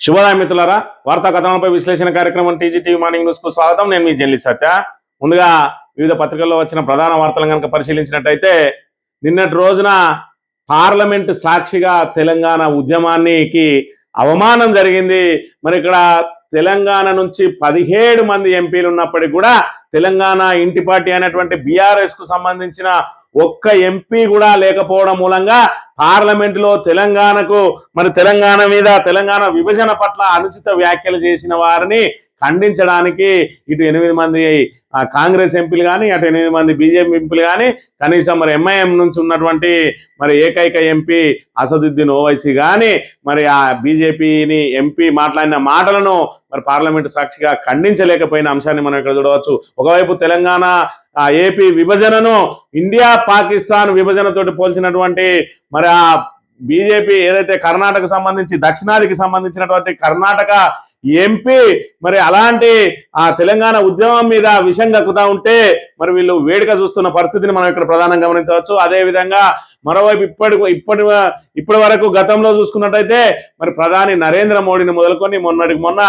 శుభోదయం మిత్రులారా, వార్తా కథనంపై విశ్లేషణ కార్యక్రమం టీజీటీవీ మార్నింగ్ న్యూస్ కు స్వాగతం. నేను మీ జర్నలిస్ట్ సత్య. ముందుగా వివిధ పత్రికల్లో వచ్చిన ప్రధాన వార్తలను కనుక పరిశీలించినట్టయితే, నిన్నటి రోజున పార్లమెంటు సాక్షిగా తెలంగాణ ఉద్యమానికి అవమానం జరిగింది. మరి ఇక్కడ తెలంగాణ నుంచి 17 మంది ఎంపీలు ఉన్నప్పటికీ కూడా తెలంగాణ ఇంటి పార్టీ అనేటువంటి బీఆర్ఎస్ కు సంబంధించిన ఒక్క ఎంపీ కూడా లేకపోవడం మూలంగా పార్లమెంటులో తెలంగాణ మీద తెలంగాణ విభజన పట్ల అనుచిత వ్యాఖ్యలు చేసిన వారిని ఖండించడానికి ఇటు 8 మంది కాంగ్రెస్ ఎంపీలు కానీ అటు 8 మంది బీజేపీ ఎంపీలు కానీ కనీసం మరి ఎంఐఎం నుంచి ఉన్నటువంటి మరి ఏకైక ఎంపీ అసదుద్దీన్ ఓవైసీ కానీ మరి ఆ బీజేపీని ఎంపీ మాట్లాడిన మాటలను మరి పార్లమెంటు సాక్షిగా ఖండించలేకపోయిన అంశాన్ని మనం ఇక్కడ చూడవచ్చు. ఒకవైపు తెలంగాణ ఏపీ విభజనను ఇండియా పాకిస్తాన్ విభజనతోటి పోల్చినటువంటి మరి ఆ బీజేపీ ఏదైతే కర్ణాటక సంబంధించి దక్షిణాదికి సంబంధించినటువంటి కర్ణాటక ఎంపీ మరి అలాంటి ఆ తెలంగాణ ఉద్యమం మీద విషం కక్కుతా ఉంటే మరి వీళ్ళు వేడుక చూస్తున్న పరిస్థితిని మనం ఇక్కడ ప్రధానంగా గమనించవచ్చు. అదేవిధంగా మరోవైపు ఇప్పటి వరకు గతంలో చూసుకున్నట్టయితే మరి ప్రధాని నరేంద్ర మోడీని మొదలుకొని మొన్న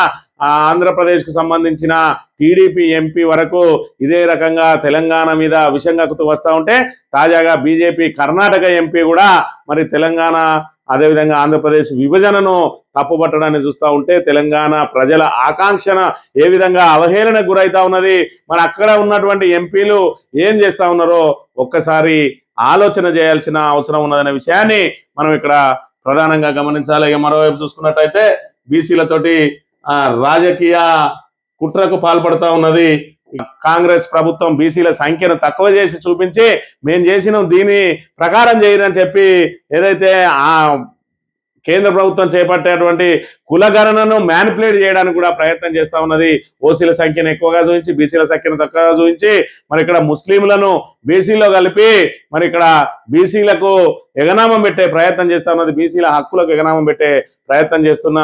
ఆంధ్రప్రదేశ్కు సంబంధించిన టీడీపీ ఎంపీ వరకు ఇదే రకంగా తెలంగాణ మీద విషం కక్కుతూ వస్తూ ఉంటే తాజాగా బీజేపీ కర్ణాటక ఎంపీ కూడా మరి తెలంగాణ అదేవిధంగా ఆంధ్రప్రదేశ్ విభజనను తప్పుపట్టడాన్ని చూస్తూ ఉంటే తెలంగాణ ప్రజల ఆకాంక్షన ఏ విధంగా అవహేళనకు గురైతా ఉన్నది, మరి అక్కడ ఉన్నటువంటి ఎంపీలు ఏం చేస్తా ఉన్నారో ఒక్కసారి ఆలోచన చేయాల్సిన అవసరం ఉన్నదనే విషయాన్ని మనం ఇక్కడ ప్రధానంగా గమనించాలి. మరోవైపు చూసుకున్నట్టయితే బీసీలతోటి రాజకీయ కుట్రకు పాల్పడుతూ ఉన్నది కాంగ్రెస్ ప్రభుత్వం. బీసీల సంఖ్యను తక్కువ చేసి చూపించి మేము చేసిన దీని ప్రకారం చేయరని చెప్పి ఏదైతే కేంద్ర ప్రభుత్వం చేపట్టేటువంటి కులగణనను మ్యానిపులేట్ చేయడానికి కూడా ప్రయత్నం చేస్తూ ఉన్నది. ఓసీల సంఖ్యను ఎక్కువగా చూపించి బీసీల సంఖ్యను తక్కువగా చూపించి మరి ఇక్కడ ముస్లింలను బీసీలో కలిపి మరి ఇక్కడ బీసీలకు ఎగనామం పెట్టే ప్రయత్నం చేస్తూ ఉన్నది. బీసీల హక్కులకు ఎగనామం పెట్టే ప్రయత్నం చేస్తున్న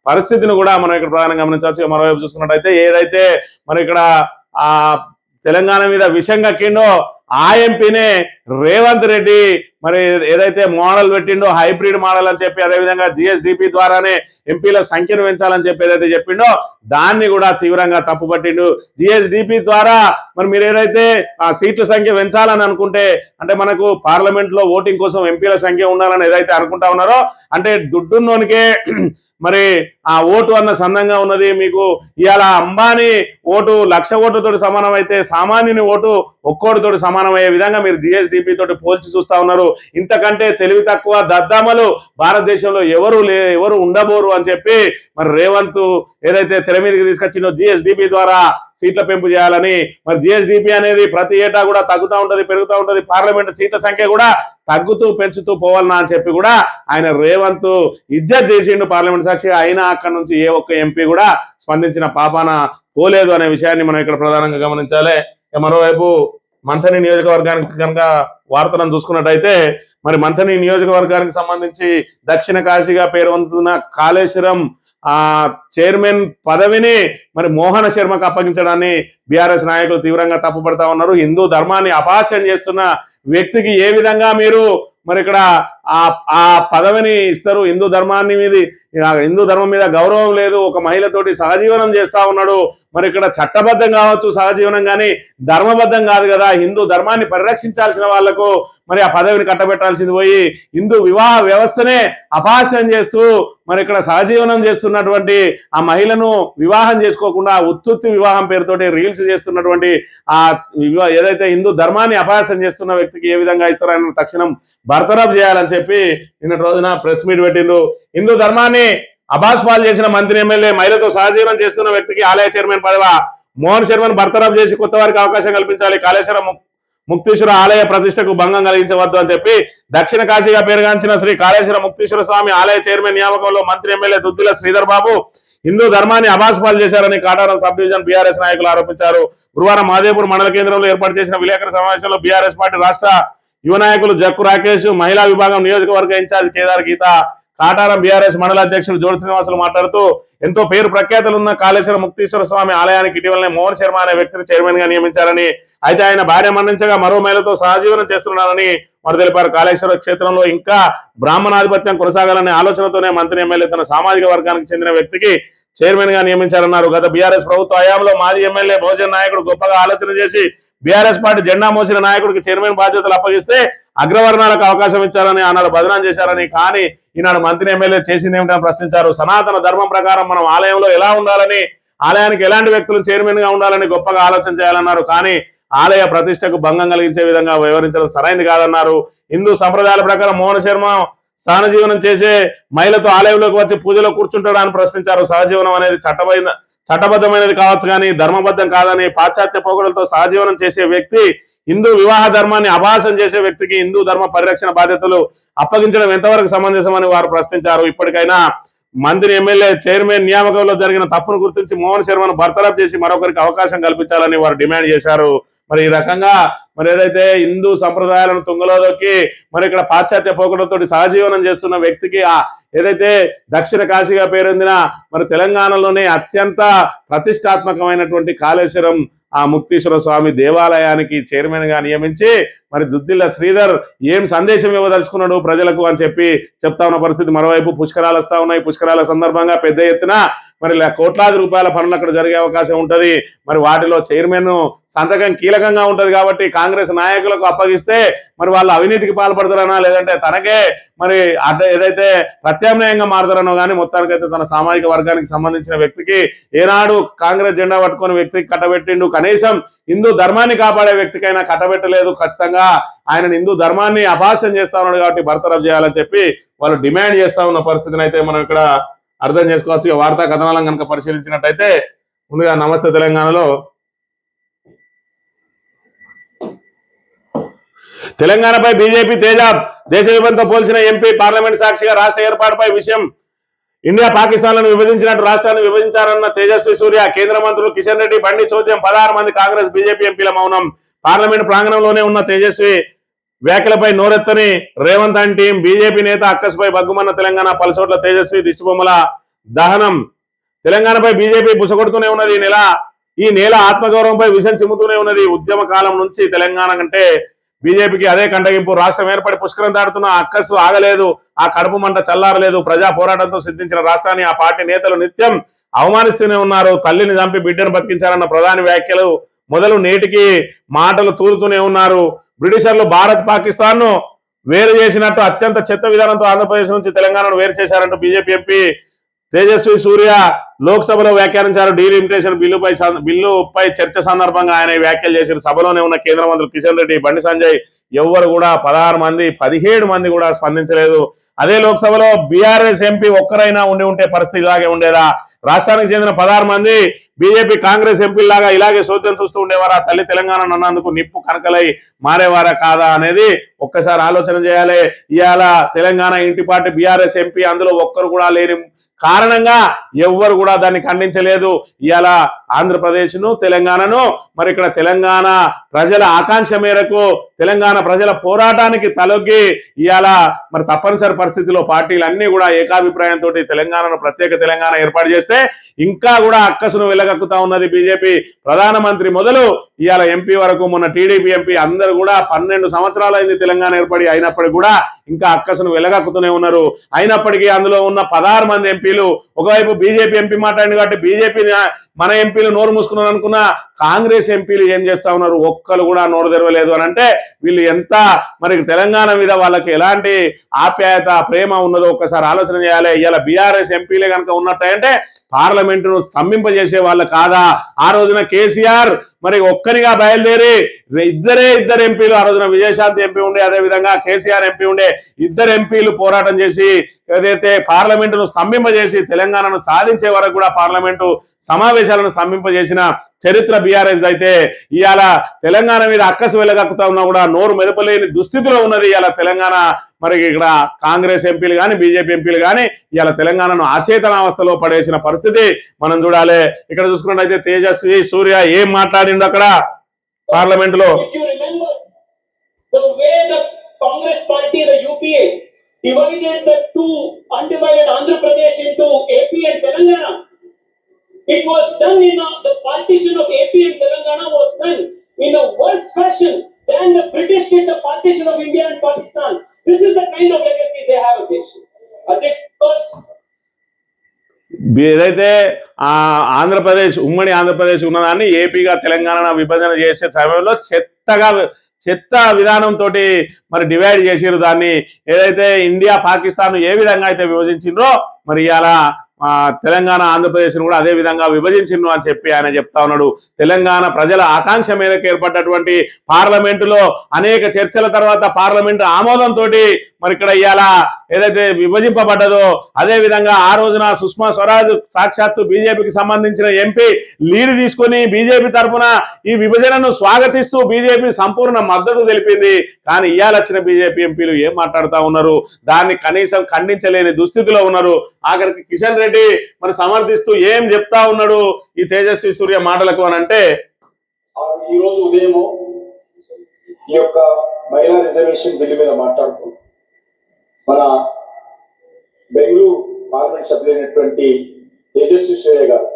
పరిస్థితిని కూడా మనం ఇక్కడ ప్రధానంగా గమనించవచ్చు. మరోవైపు చూసుకున్నట్టయితే ఏదైతే మరి ఇక్కడ తెలంగాణ మీద విషం కక్కిండో ఆ ఎంపీనే రేవంత్ రెడ్డి మరి ఏదైతే మోడల్ పెట్టిండో హైబ్రిడ్ మోడల్ అని చెప్పి అదేవిధంగా జిఎస్డిపి ద్వారానే ఎంపీల సంఖ్యను పెంచాలని చెప్పి ఏదైతే చెప్పిండో దాన్ని కూడా తీవ్రంగా తప్పుపట్టిండు. జిఎస్డిపి ద్వారా మరి మీరు ఏదైతే సీట్ల సంఖ్య పెంచాలని అనుకుంటే అంటే మనకు పార్లమెంట్ లో ఓటింగ్ కోసం ఎంపీల సంఖ్య ఉండాలని ఏదైతే అనుకుంటా ఉన్నారో అంటే దుడ్డున్నోనికే మరి ఆ ఓటు అన్న సందంగా ఉన్నది. మీకు ఇవాళ అంబానీ ఓటు 1,00,000 ఓట్లతోటి సమానం అయితే సామాన్యుని ఓటు ఒక్కోటితోటి సమానమయ్యే విధంగా మీరు జిఎస్డిపి తోటి పోల్చి చూస్తా ఉన్నారు. ఇంతకంటే తెలివి తక్కువ దద్దామలు భారతదేశంలో ఎవరు ఉండబోరు అని చెప్పి మరి రేవంత్ ఏదైతే తెర మీదకి తీసుకొచ్చిందో జిఎస్డిపి ద్వారా సీట్ల పెంపు చేయాలని. మరి జిఎస్డిపి అనేది ప్రతి ఏటా కూడా తగ్గుతూ ఉంటది పెరుగుతూ ఉంటది. పార్లమెంట్ సీట్ల సంఖ్య కూడా తగ్గుతూ పెంచుతూ పోవాలన్నా అని చెప్పి కూడా ఆయన రేవంత్ ఇజ్జత్ చేసిండు పార్లమెంట్ సాక్షి. అయినా అక్కడ నుంచి ఏ ఒక్క ఎంపీ కూడా స్పందించిన పాపాన పోలేదు అనే విషయాన్ని మనం ఇక్కడ ప్రధానంగా గమనించాలి. మరోవైపు మంథని నియోజకవర్గానికి కనుక వార్తలను చూసుకున్నట్టయితే మరి మంథని నియోజకవర్గానికి సంబంధించి దక్షిణ కాశీగా పేరు పొందుతున్న కాళేశ్వరం చైర్మన్ పదవిని మరి మోహన శర్మకు అప్పగించడాన్ని బీఆర్ఎస్ నాయకులు తీవ్రంగా తప్పుపడతా ఉన్నారు. హిందూ ధర్మాన్ని అపహాస్యం చేస్తున్న వ్యక్తికి ఏ విధంగా మీరు మరి ఇక్కడ ఆ పదవిని ఇస్తారు? హిందూ ధర్మం మీద గౌరవం లేదు. ఒక మహిళతోటి సహజీవనం చేస్తా ఉన్నాడు. మరి ఇక్కడ చట్టబద్ధం కావచ్చు సహజీవనం, కానీ ధర్మబద్ధం కాదు కదా. హిందూ ధర్మాన్ని పరిరక్షించాల్సిన వాళ్లకు మరి ఆ పదవిని కట్టబెట్టాల్సింది పోయి హిందూ వివాహ వ్యవస్థనే అపహాస్యం చేస్తూ మరి ఇక్కడ సహజీవనం చేస్తున్నటువంటి ఆ మహిళను వివాహం చేసుకోకుండా ఉత్తుత్తి వివాహం పేరుతోటి రీల్స్ చేస్తున్నటువంటి ఏదైతే హిందూ ధర్మాన్ని అపహాస్యం చేస్తున్న వ్యక్తికి ఏ విధంగా ఇస్తారని తక్షణం బర్తరఫ్ చేయాలని చెప్పి నిన్నటి రోజున ప్రెస్ మీట్ పెట్టిండు. హిందూ ధర్మాన్ని అబాస్పాలు చేసిన మంత్రి ఎమ్మెల్యే మహిళతో సహజీవనం చేస్తున్న వ్యక్తికి ఆలయ చైర్మన్ పదవి మోహన్ శర్మను బర్తరఫ్ చేసి కొత్త వారికి అవకాశం కల్పించాలి. కాళేశ్వరం ముక్తేశ్వర ఆలయ ప్రతిష్టకు భంగం కలిగించవద్దు అని చెప్పి దక్షిణ కాశీగా పేరుగాంచిన శ్రీ కాళేశ్వర ముక్తేశ్వర స్వామి ఆలయ చైర్మన్ నియామకంలో మంత్రి ఎమ్మెల్యే దుద్దిల శ్రీధర్ బాబు హిందూ ధర్మాన్ని అబాస్పాలు చేశారని కాటారం సబ్ డివిజన్ బీఆర్ఎస్ నాయకులు ఆరోపించారు. గురువారం మాదేపూర్ మండల కేంద్రంలో ఏర్పాటు చేసిన విలేకరుల సమావేశంలో బీఆర్ఎస్ పార్టీ రాష్ట్ర యువ నాయకులు జక్కు రాకేష్, మహిళా విభాగం నియోజకవర్గ ఇన్ఛార్జ్ కేదార్ గీత, కాటారం బీఆర్ఎస్ మండల అధ్యక్షుడు జోడి శ్రీనివాసులు మాట్లాడుతూ ఎంతో పేరు ప్రఖ్యాతులున్న కాళేశ్వర ముక్తేశ్వర స్వామి ఆలయానికి ఇటీవలనే మోహన్ శర్మ అనే వ్యక్తిని చైర్మన్ గా నియమించారని, అయితే ఆయన భార్య మరణించగా మరో మహిళతో సహజీవనం చేస్తున్నారని మరి తెలిపారు. కాళేశ్వర క్షేత్రంలో ఇంకా బ్రాహ్మణాధిపత్యం కొనసాగాలనే ఆలోచనతోనే మంత్రి ఎమ్మెల్యే తన సామాజిక వర్గానికి చెందిన వ్యక్తికి చైర్మన్ గా నియమించారన్నారు. గత బీఆర్ఎస్ ప్రభుత్వ హయాంలో మాజీ ఎమ్మెల్యే బహుజన్ నాయకుడు గొప్పగా ఆలోచన చేసి బీఆర్ఎస్ పార్టీ జెండా మోసిన నాయకుడికి చైర్మన్ బాధ్యతలు అప్పగిస్తే అగ్రవర్ణాలకు అవకాశం ఇచ్చారని ఆనాడు బదనాం చేశారని, కానీ ఈనాడు మంత్రి ఎమ్మెల్యే చేసింది ఏమిటని ప్రశ్నించారు. సనాతన ధర్మం ప్రకారం మనం ఆలయంలో ఎలా ఉండాలని, ఆలయానికి ఎలాంటి వ్యక్తులు చైర్మన్ గా ఉండాలని గొప్పగా ఆలోచన చేయాలన్నారు. కానీ ఆలయ ప్రతిష్టకు భంగం కలిగించే విధంగా వ్యవహరించడం సరైంది కాదన్నారు. హిందూ సంప్రదాయాల ప్రకారం మోహన శర్మ సహజీవనం చేసే మహిళతో ఆలయంలోకి వచ్చి పూజలో కూర్చుంటాడు అని ప్రశ్నించారు. సహజీవనం అనేది చట్టబద్ధమైనది కావచ్చు కానీ ధర్మబద్ధం కాదని, పాశ్చాత్య పోకడలతో సహజీవనం చేసే వ్యక్తి హిందూ వివాహ ధర్మాన్ని అభాసం చేసే వ్యక్తికి హిందూ ధర్మ పరిరక్షణ బాధ్యతలు అప్పగించడం ఎంతవరకు సమంజసమని వారు ప్రశ్నించారు. ఇప్పటికైనా మంత్రి ఎమ్మెల్యే చైర్మన్ నియామకంలో జరిగిన తప్పును గుర్తించి మోహన్ శర్మను బర్తరఫ్ చేసి మరొకరికి అవకాశం కల్పించాలని వారు డిమాండ్ చేశారు. మరి ఈ రకంగా మరి ఏదైతే హిందూ సంప్రదాయాలను తుంగలో దొక్కి మరి ఇక్కడ పాశ్చాత్య పోకడలతో సహజీవనం చేస్తున్న వ్యక్తికి ఏదైతే దక్షిణ కాశీగా పేరొందిన మరి తెలంగాణలోనే అత్యంత ప్రతిష్టాత్మకమైనటువంటి కాళేశ్వరం ఆ ముక్తీశ్వర స్వామి దేవాలయానికి చైర్మన్ గా నియమించి మరి దుద్దిల్ల శ్రీధర్ ఏం సందేశం ఇవ్వదలుచుకున్నాడు ప్రజలకు అని చెప్తా ఉన్న పరిస్థితి. మరోవైపు పుష్కరాలు వస్తా ఉన్నాయి. పుష్కరాల సందర్భంగా పెద్ద ఎత్తున మరి కోట్లాది రూపాయల పనులు అక్కడ జరిగే అవకాశం ఉంటది. మరి వాటిలో చైర్మన్ సంతకం కీలకంగా ఉంటది కాబట్టి కాంగ్రెస్ నాయకులకు అప్పగిస్తే మరి వాళ్ళు అవినీతికి పాల్పడతారనా లేదంటే తనకే మరి ఏదైతే ప్రత్యామ్నాయంగా మారుతారనో కానీ మొత్తానికైతే తన సామాజిక వర్గానికి సంబంధించిన వ్యక్తికి ఏనాడు కాంగ్రెస్ జెండా పట్టుకుని వ్యక్తికి కట్టబెట్టిండు. కనీసం హిందూ ధర్మాన్ని కాపాడే వ్యక్తికైనా కట్టబెట్టలేదు. ఖచ్చితంగా ఆయన హిందూ ధర్మాన్ని అభాస్యం చేస్తా ఉన్నాడు కాబట్టి బర్తరఫ్ చేయాలని చెప్పి వాళ్ళు డిమాండ్ చేస్తా ఉన్న పరిస్థితిని అయితే మనం ఇక్కడ అర్థం చేసుకోవచ్చు. వార్తా కథనాలను కనుక పరిశీలించినట్టయితే ముందుగా నమస్తే తెలంగాణలో తెలంగాణపై బీజేపీ తేజాబ్, దేశ విభజనతో పోల్చిన ఎంపీ పార్లమెంట్ సాక్షిగా రాష్ట్ర ఏర్పాటుపై విషయం ఇండియా పాకిస్తాన్లను విభజించినట్టు రాష్ట్రాన్ని విభజించారన్న తేజస్వి సూర్య, కేంద్ర మంత్రులు కిషన్ రెడ్డి, బండి చోద్యం, 16 మంది కాంగ్రెస్ బీజేపీ ఎంపీల మౌనం. పార్లమెంట్ ప్రాంగణంలోనే ఉన్న తేజస్వి వ్యాఖ్యలపై నోరెత్తని రేవంత్ అండ్ టీం. బీజేపీ నేత అక్కసుపై బగ్గుమన్న తెలంగాణ, పలుచోట్ల తేజస్వి దిష్టిబొమ్మల దహనం. తెలంగాణపై బీజేపీ బుసగొడుతూనే ఉన్నది. ఈ నేల ఆత్మగౌరవంపై విషం చిమ్ముతూనే ఉన్నది. ఉద్యమ కాలం నుంచి తెలంగాణ కంటే బీజేపీకి అదే కంటగింపు. రాష్ట్రం ఏర్పడి పుష్కరం దాటుతున్న అక్కసు ఆగలేదు, ఆ కడుపు మంట చల్లారలేదు. ప్రజా పోరాటంతో సిద్ధించిన రాష్ట్రాన్ని ఆ పార్టీ నేతలు నిత్యం అవమానిస్తూనే ఉన్నారు. తల్లిని చంపి బిడ్డను బతికించారన్న ప్రధాని వ్యాఖ్యలు మొదలు నేటికి మాటలు తూరుతూనే ఉన్నారు. బ్రిటిషర్లు భారత్ పాకిస్తాన్ ను వేరు చేసినట్టు అత్యంత చెత్త విధానంతో ఆంధ్రప్రదేశ్ నుంచి తెలంగాణను వేరు చేశారంటూ బీజేపీ ఎంపీ తేజస్వి సూర్య లోక్సభలో వ్యాఖ్యానించారు. డీలిమిటేషన్ బిల్లుపై చర్చ సందర్భంగా ఆయన వ్యాఖ్యలు చేశారు. సభలోనే ఉన్న కేంద్ర మంత్రులు కిషన్ రెడ్డి, బండి సంజయ్ ఎవ్వరు కూడా 16 మంది 17 మంది కూడా స్పందించలేదు. అదే లోక్సభలో బీఆర్ఎస్ ఎంపీ ఒక్కరైనా ఉంటే పరిస్థితి ఇలాగే ఉండేదా? రాష్ట్రానికి చెందిన 16 మంది బీజేపీ కాంగ్రెస్ ఎంపీలాగా ఇలాగే సోద్యం చూస్తూ ఉండేవారా? తల్లి తెలంగాణ అన్నందుకు నిప్పు కనకలై మారేవారా కాదా అనేది ఒక్కసారి ఆలోచన చేయాలి. ఇవాళ తెలంగాణ ఇంటిపాటి బీఆర్ఎస్ ఎంపీ అందులో ఒక్కరు కూడా లేని కారణంగా ఎవ్వరు కూడా దాన్ని ఖండించలేదు. ఇవాళ ఆంధ్రప్రదేశ్ను తెలంగాణను మరి ఇక్కడ తెలంగాణ ప్రజల ఆకాంక్ష మేరకు తెలంగాణ ప్రజల పోరాటానికి తలొగ్గి ఇవాళ మరి తప్పనిసరి పరిస్థితిలో పార్టీలన్నీ కూడా ఏకాభిప్రాయంతో తెలంగాణను ప్రత్యేక తెలంగాణ ఏర్పాటు చేస్తే ఇంకా కూడా అక్కసును వెలగక్కుతా ఉన్నది బీజేపీ. ప్రధానమంత్రి మొదలు ఇవాళ ఎంపీ వరకు, మొన్న టీడీపీ ఎంపీ అందరూ కూడా 12 సంవత్సరాలు అయింది తెలంగాణ ఏర్పడి, అయినప్పటికీ కూడా ఇంకా అక్కసును వెలగక్కుతూనే ఉన్నారు. అయినప్పటికీ అందులో ఉన్న 16 మంది ఎంపీలు ఒకవైపు బీజేపీ ఎంపీ మాట్లాడింది కాబట్టి బీజేపీ మన ఎంపీలు నోరు మూసుకున్నారు అనుకున్న కాంగ్రెస్ ఎంపీలు ఏం చేస్తా ఉన్నారు? ఒక్కరు కూడా నోరు తెరవలేదు అని అంటే వీళ్ళు ఎంత మరి తెలంగాణ మీద వాళ్ళకి ఎలాంటి ఆప్యాయత ప్రేమ ఉన్నదో ఒక్కసారి ఆలోచన చేయాలి. ఇవాళ బీఆర్ఎస్ ఎంపీలే కనుక ఉన్నట్టంటే పార్లమెంటును స్తంభింపజేసే వాళ్ళు కాదా? ఆ రోజున కేసీఆర్ మరి ఒక్కరిగా బయలుదేరి ఇద్దరు ఎంపీలు, ఆ రోజున విజయశాంతి ఎంపీ ఉండే, అదేవిధంగా కేసీఆర్ ఎంపీ ఉండే, ఇద్దరు ఎంపీలు పోరాటం చేసి ఏదైతే పార్లమెంటును స్తంభింపజేసి తెలంగాణను సాధించే వరకు కూడా పార్లమెంటు సమావేశాలను స్తంభింపజేసిన చరిత్ర బీఆర్ఎస్ అయితే ఇవాళ తెలంగాణ మీద అక్కసు వెళ్ళగక్కుతా ఉన్నా కూడా నోరు మెదపలేని దుస్థితిలో ఉన్నది ఇవాళ తెలంగాణ. మరి ఇక్కడ కాంగ్రెస్ ఎంపీలు కానీ బీజేపీ ఎంపీలు కానీ ఇవాళ తెలంగాణను అచేతనావస్థలో పడేసిన పరిస్థితి మనం చూడాలి. ఇక్కడ చూసుకున్నట్టయితే తేజస్వి సూర్య ఏం మాట్లాడిండు అక్కడ పార్లమెంట్ లో. divided the two undivided Andhra Pradesh into AP and Telangana. It was done in the partition of AP and Telangana was done in the worst fashion. than the British did the partition of India and Pakistan. This is the kind of legacy they have, Adhyaksh. ఏదైతే ఆ ఆంధ్రప్రదేశ్ ఉమ్మడి ఆంధ్రప్రదేశ్ ఉన్నదాన్ని ఏపీగా తెలంగాణ విభజన చేసే సమయంలో చెత్త విధానంతో మరి డివైడ్ చేసిరు దాన్ని. ఏదైతే ఇండియా పాకిస్తాన్ ఏ విధంగా అయితే విభజించిండ్రో మరి ఇలా తెలంగాణ ఆంధ్రప్రదేశ్ కూడా అదే విధంగా విభజించిండ్రు అని చెప్పి ఆయన చెప్తా ఉన్నాడు. తెలంగాణ ప్రజల ఆకాంక్ష మేరకు ఏర్పడ్డటువంటి పార్లమెంటులో అనేక చర్చల తర్వాత పార్లమెంటు ఆమోదంతో మరి ఇక్కడ ఇవాళ ఏదైతే విభజింపబడ్డదో అదే విధంగా ఆ రోజున సుష్మా స్వరాజ్ సాక్షాత్తు బీజేపీకి సంబంధించిన ఎంపీ లీడ్ తీసుకుని బీజేపీ తరఫున ఈ విభజనను స్వాగతిస్తూ బీజేపీ సంపూర్ణ మద్దతు తెలిపింది. కానీ ఇవాళ వచ్చిన బీజేపీ ఎంపీలు ఏం మాట్లాడుతూ ఉన్నారు, దాన్ని కనీసం ఖండించలేని దుస్థితిలో ఉన్నారు. ఆఖరికి కిషన్ రెడ్డి మరి సమర్థిస్తూ ఏం చెప్తా ఉన్నాడు ఈ తేజస్వి సూర్య మాటలకు అని అంటే, ఈ రోజు ఉదయం ఈ యొక్క మహిళా రిజర్వేషన్ బిల్లు మీద మాట్లాడుతూ మన బెంగళూరు పార్లమెంట్ సభ్యులైనటువంటి తేజస్వి సూర్య గారు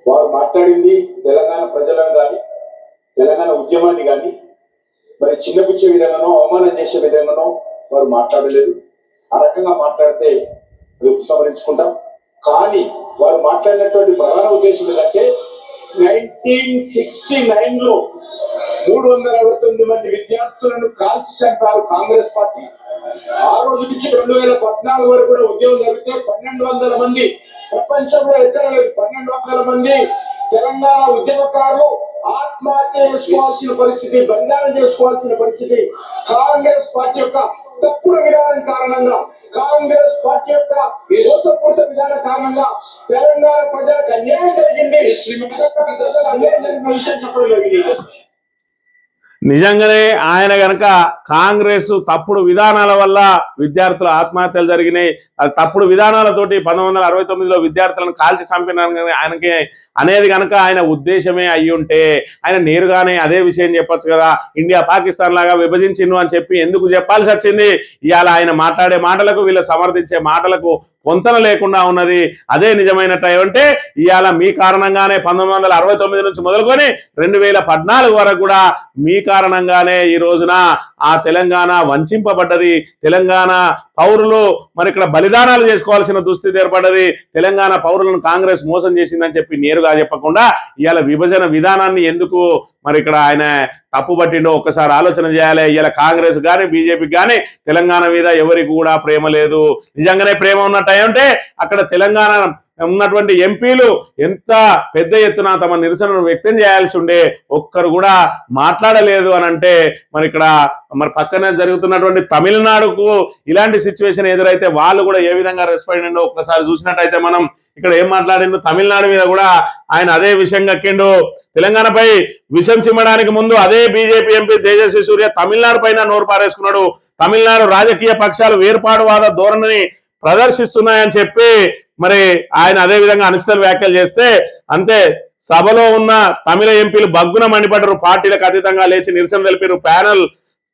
వారు మాట్లాడింది తెలంగాణ ప్రజలను కానీ తెలంగాణ ఉద్యమాన్ని కానీ మరి చిన్నపుచ్చే విధంగానో అవమానం చేసే విధంగానో వారు మాట్లాడలేదు. ఆ రకంగా మాట్లాడితే అది ఉపసంహరించుకుంటాం. కానీ వారు మాట్లాడినటువంటి ప్రధాన ఉద్దేశం ఏంటంటే 1969లో 369 మంది విద్యార్థులను కాల్చి చంపారు కాంగ్రెస్ పార్టీ. ఆ రోజు నుంచి 2014 వరకు కూడా ఉద్యమం జరిగితే 1200 మంది, ప్రపంచంలో ఎక్కడ లేదు 1200 మంది తెలంగాణ ఉద్యమకారులు ఆత్మహత్య చేసుకోవాల్సిన పరిస్థితి, బలిదానం చేసుకోవాల్సిన పరిస్థితి కాంగ్రెస్ పార్టీ యొక్క తప్పుడు విధానం కారణంగా, కాంగ్రెస్ పార్టీ యొక్క మోసపూరిత విధానం కారణంగా తెలంగాణ ప్రజలకు అన్యాయం జరిగింది. అన్యాయం జరిగిన విషయం చెప్పడం జరిగింది. నిజంగానే ఆయన గనక కాంగ్రెస్ తప్పుడు విధానాల వల్ల విద్యార్థుల ఆత్మహత్యలు జరిగినాయి, తప్పుడు విధానాలతోటి 1969లో విద్యార్థులను కాల్చి చంపిన ఆయనకి అనేది కనుక ఆయన ఉద్దేశమే అయ్యి ఉంటే ఆయన నేరుగానే అదే విషయం చెప్పొచ్చు కదా. ఇండియా పాకిస్తాన్ లాగా విభజించిండు అని చెప్పి ఎందుకు చెప్పాల్సి వచ్చింది? ఇవాళ ఆయన మాట్లాడే మాటలకు వీళ్ళు సమర్థించే మాటలకు పొంతన లేకుండా ఉన్నది. అదే నిజమైనట్టు అంటే ఇవాళ మీ కారణంగానే 1969 నుంచి మొదలుకొని 2014 వరకు కూడా మీ కారణంగానే ఈ రోజున ఆ తెలంగాణ వంచింపబడ్డది. తెలంగాణ పౌరులు మరి ఇక్కడ బలిదానాలు చేసుకోవాల్సిన దుస్థితి ఏర్పడ్డది. తెలంగాణ పౌరులను కాంగ్రెస్ మోసం చేసిందని చెప్పి నేరుగా చెప్పకుండా ఇవాళ విభజన విధానాన్ని ఎందుకు మరి ఇక్కడ ఆయన తప్పుపట్టిండో ఒక్కసారి ఆలోచన చేయాలి. ఇవాళ కాంగ్రెస్ కానీ బీజేపీకి కానీ తెలంగాణ మీద ఎవరికి కూడా ప్రేమ లేదు. నిజంగానే ప్రేమ ఉన్నట్టు అంటే అక్కడ తెలంగాణ ఉన్నటువంటి ఎంపీలు ఎంత పెద్ద ఎత్తున తమ నిరసనను వ్యక్తం చేయాల్సి ఉండే ఒక్కరు కూడా మాట్లాడలేదు అని అంటే మరి ఇక్కడ మరి పక్కనే జరుగుతున్నటువంటి తమిళనాడుకు ఇలాంటి సిచ్యువేషన్ ఎదురైతే వాళ్ళు కూడా ఏ విధంగా రెస్పాండ్ అయిందో ఒక్కసారి చూసినట్టయితే మనం ఇక్కడ ఏం మాట్లాడిండు, తమిళనాడు మీద కూడా ఆయన అదే విషయం కక్కిండు. తెలంగాణపై విషం చిమ్మడానికి ముందు అదే బీజేపీ ఎంపీ తేజస్వి సూర్య తమిళనాడు పైన నోరు పారేసుకున్నాడు. తమిళనాడు రాజకీయ పక్షాలు వేర్పాటువాద ధోరణిని ప్రదర్శిస్తున్నాయని చెప్పి మరి ఆయన అదే విధంగా అనుచిత వ్యాఖ్యలు చేస్తే అంతే సభలో ఉన్న తమిళ ఎంపీలు బగ్గున మండిపడ్డారు. పార్టీలకు అతీతంగా లేచి నిరసన తెలిపారు. ప్యానెల్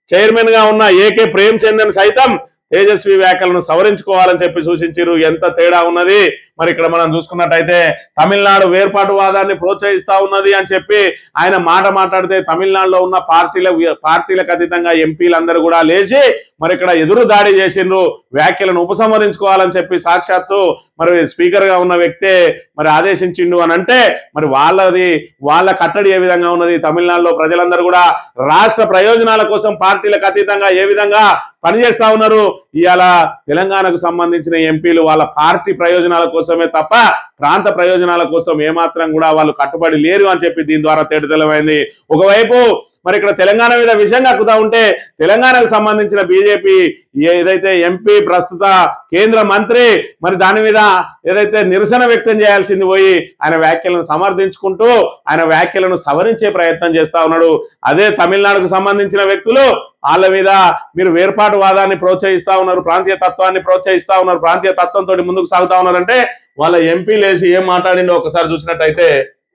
చైర్మన్ గా ఉన్న ఏకే ప్రేమచందన్ సైతం తేజస్వి వ్యాఖ్యలను సవరించుకోవాలని చెప్పి సూచించారు. ఎంత తేడా ఉన్నది మరి ఇక్కడ మనం చూసుకున్నట్టయితే తమిళనాడు వేర్పాటువాదాన్ని ప్రోత్సహిస్తా ఉన్నది అని చెప్పి ఆయన మాట్లాడితే తమిళనాడులో ఉన్న పార్టీలకు అతీతంగా ఎంపీలందరూ కూడా లేచి మరి ఇక్కడ ఎదురు దాడి చేసిండ్రు. వ్యాఖ్యలను ఉపసంహరించుకోవాలని చెప్పి సాక్షాత్తు మరి స్పీకర్ గా ఉన్న వ్యక్తే మరి ఆదేశించిండు అని అంటే మరి వాళ్ళ కట్టడి ఏ విధంగా ఉన్నది? తమిళనాడులో ప్రజలందరూ కూడా రాష్ట్ర ప్రయోజనాల కోసం పార్టీలకు అతీతంగా ఏ విధంగా పనిచేస్తా ఉన్నారు? ఇవాళ తెలంగాణకు సంబంధించిన ఎంపీలు వాళ్ళ పార్టీ ప్రయోజనాల కోసమే తప్ప ప్రాంత ప్రయోజనాల కోసం ఏమాత్రం కూడా వాళ్ళు కట్టుబడి లేరు అని చెప్పి దీని ద్వారా తేటతెల్లమైంది. ఒకవైపు మరి ఇక్కడ తెలంగాణ మీద విషయం కక్కుతా ఉంటే తెలంగాణకు సంబంధించిన బీజేపీ ఏదైతే ఎంపీ ప్రస్తుత కేంద్ర మంత్రి మరి దాని మీద ఏదైతే నిరసన వ్యక్తం చేయాల్సింది పోయి ఆయన వ్యాఖ్యలను సమర్థించుకుంటూ ఆయన వ్యాఖ్యలను సవరించే ప్రయత్నం చేస్తా ఉన్నాడు. అదే తమిళనాడుకు సంబంధించిన వ్యక్తులు వాళ్ళ మీద మీరు వేర్పాటువాదాన్ని ప్రోత్సహిస్తా ఉన్నారు, ప్రాంతీయ తత్వాన్ని ప్రోత్సహిస్తా ఉన్నారు, ప్రాంతీయ తత్వంతో ముందుకు సాగుతా ఉన్నారంటే వాళ్ళ ఎంపీ లేచి ఏం మాట్లాడిండో ఒకసారి చూసినట్టయితే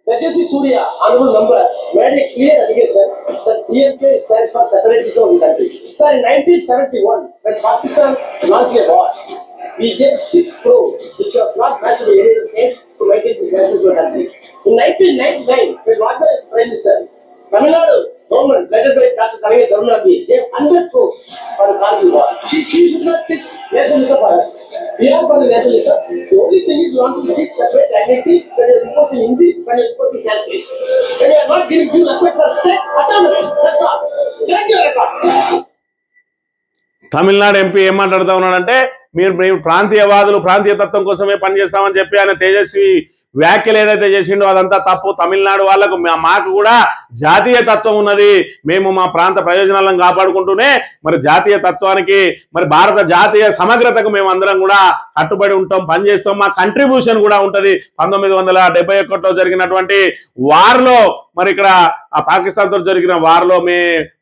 Tejasvi Surya, honorable member, made a clear allegation that DMK stands for separatism of the country. Sir, in 1971, when Pakistan launched a war, we gave 6 crores, which was not matched by any other state, to make it this national country. In 1999, when Vajpayee was Prime Minister, Tamil Nadu government led by Dr. Karege Karunanidhi gave 100 crores for the Kargil war. He should not teach nationalism for us. We are for the nationalism. The only thing is you want to teach separate identity when you are imposing Hindi, when you are imposing Sanskrit. When you are not giving due respect for state autonomy. That's all. Check your record. Tamil Nadu MP ఏం మాట్లాడుతూ ఉన్నాడంటే మీరు ప్రాంతీయవాదులు ప్రాంతీయ తత్వం కోసమే పనిచేస్తామని చెప్పి ఆయన తేజస్వి వ్యాఖ్యలు ఏదైతే చేసిండో అదంతా తప్పు. తమిళనాడు వాళ్ళకు మాకు కూడా జాతీయ తత్వం ఉన్నది. మేము మా ప్రాంత ప్రయోజనాలను కాపాడుకుంటూనే మరి జాతీయ తత్వానికి మరి భారత జాతీయ సమగ్రతకు మేము అందరం కూడా కట్టుబడి ఉంటాం, పనిచేస్తాం. మా కంట్రిబ్యూషన్ కూడా ఉంటుంది. 1971లో జరిగినటువంటి వార్లో మరి ఇక్కడ ఆ పాకిస్తాన్తో జరిగిన వార్లో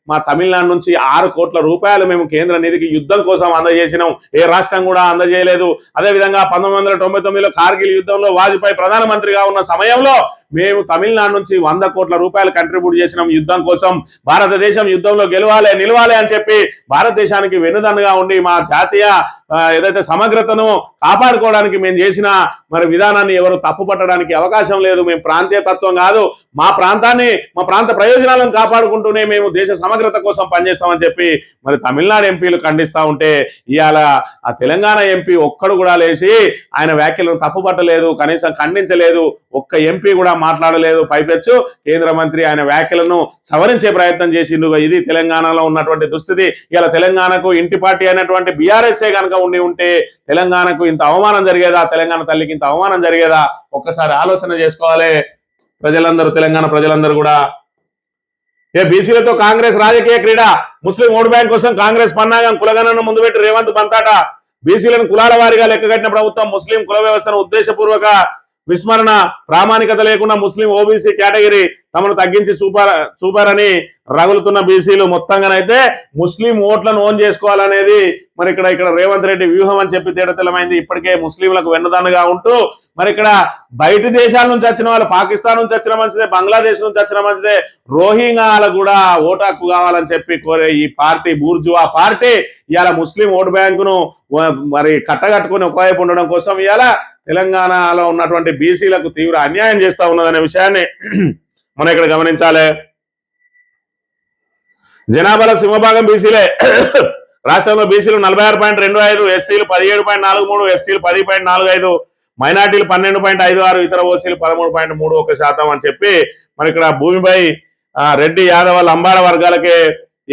మా తమిళనాడు నుంచి 6 కోట్ల రూపాయలు మేము కేంద్ర నిధికి యుద్ధం కోసం అందజేసినాం. ఏ రాష్ట్రం కూడా అందజేయలేదు. అదేవిధంగా 1999లో కార్గిల్ యుద్ధంలో వాజ్పేయి ప్రధానమంత్రిగా ఉన్న సమయంలో మేము తమిళనాడు నుంచి 100 కోట్ల రూపాయలు కంట్రిబ్యూట్ చేసినాం యుద్ధం కోసం. భారతదేశం యుద్ధంలో గెలవాలి నిలవాలి అని చెప్పి భారతదేశానికి వెన్నుదన్నుగా ఉండి మా జాతీయ ఏదైతే సమగ్రతను కాపాడుకోవడానికి మేము చేసిన మరి విధానాన్ని ఎవరు తప్పు పట్టడానికి అవకాశం లేదు. మేము ప్రాంతీయ తత్వం కాదు, మా ప్రాంతాన్ని మా ప్రాంత ప్రయోజనాలను కాపాడుకుంటూనే మేము దేశ సమగ్రత కోసం పనిచేస్తామని చెప్పి మరి తమిళనాడు ఎంపీలు ఖండిస్తూ ఉంటే ఇవాళ ఆ తెలంగాణ ఎంపీ ఒక్కడు కూడా లేచి ఆయన వ్యాఖ్యలను తప్పు పట్టలేదు, కనీసం ఖండించలేదు. ఒక్క ఎంపీ కూడా మాట్లాడలేదు. పైపెచ్చు కేంద్ర మంత్రి ఆయన వ్యాఖ్యలను సవరించే ప్రయత్నం చేసిండు. ఇది తెలంగాణలో ఉన్నటువంటి దుస్థితి. ఇలా తెలంగాణకు ఇంటి పార్టీ అయినటువంటి బీఆర్ఎస్ఏ కనుక ఉంటే తెలంగాణకు ఇంత అవమానం జరిగేదా? తెలంగాణ తల్లికి ఇంత అవమానం జరిగేదా? ఒక్కసారి ఆలోచన చేసుకోవాలి ప్రజలందరూ, తెలంగాణ ప్రజలందరూ కూడా. బీసీలతో కాంగ్రెస్ రాజకీయ క్రీడ, ముస్లిం ఓటు బ్యాంక్ కోసం కాంగ్రెస్ పన్నాగం, కులగణను ముందు పెట్టి రేవంత్ పంతాట. బీసీలను కులాల వారీగా లెక్కగట్టిన ప్రభుత్వం ముస్లిం కుల వ్యవస్థను ఉద్దేశపూర్వక విస్మరణ, ప్రామాణికత లేకుండా ముస్లిం ఓబీసీ కేటగిరీ తమను తగ్గించి చూపారని రగులుతున్న బీసీలు మొత్తంగానైతే ముస్లిం ఓట్లను ఓన్ చేసుకోవాలనేది మరి ఇక్కడ రేవంత్ రెడ్డి వ్యూహం అని చెప్పి తేటతెల్లమైంది. ఇప్పటికే ముస్లింలకు వెన్నుదన్నుగా ఉంటూ మరి ఇక్కడ బయట దేశాల నుంచి వచ్చిన వాళ్ళు, పాకిస్తాన్ నుంచి వచ్చిన మంచిదే, బంగ్లాదేశ్ నుంచి వచ్చిన మంచిదే, రోహింగ్యాలకు కూడా ఓటు హక్కు కావాలని చెప్పి కోరే ఈ పార్టీ బూర్జువా పార్టీ ఇవాళ ముస్లిం ఓటు బ్యాంకును మరి కట్టగట్టుకుని ఒకవైపు ఉండడం కోసం ఇవాళ తెలంగాణలో ఉన్నటువంటి బీసీలకు తీవ్ర అన్యాయం చేస్తా ఉన్నదనే విషయాన్ని మనం ఇక్కడ గమనించాలి. జనాభాలో సింహభాగం బీసీలే. రాష్ట్రంలో బీసీలు 46.25, ఎస్సీలు 17.43, ఎస్టీలు 10.45, మైనార్టీలు 12.56, ఇతర ఓసీలు 13.31% అని చెప్పి మరి ఇక్కడ భూమిపై రెడ్డి యాదవ లంబాడ వర్గాలకే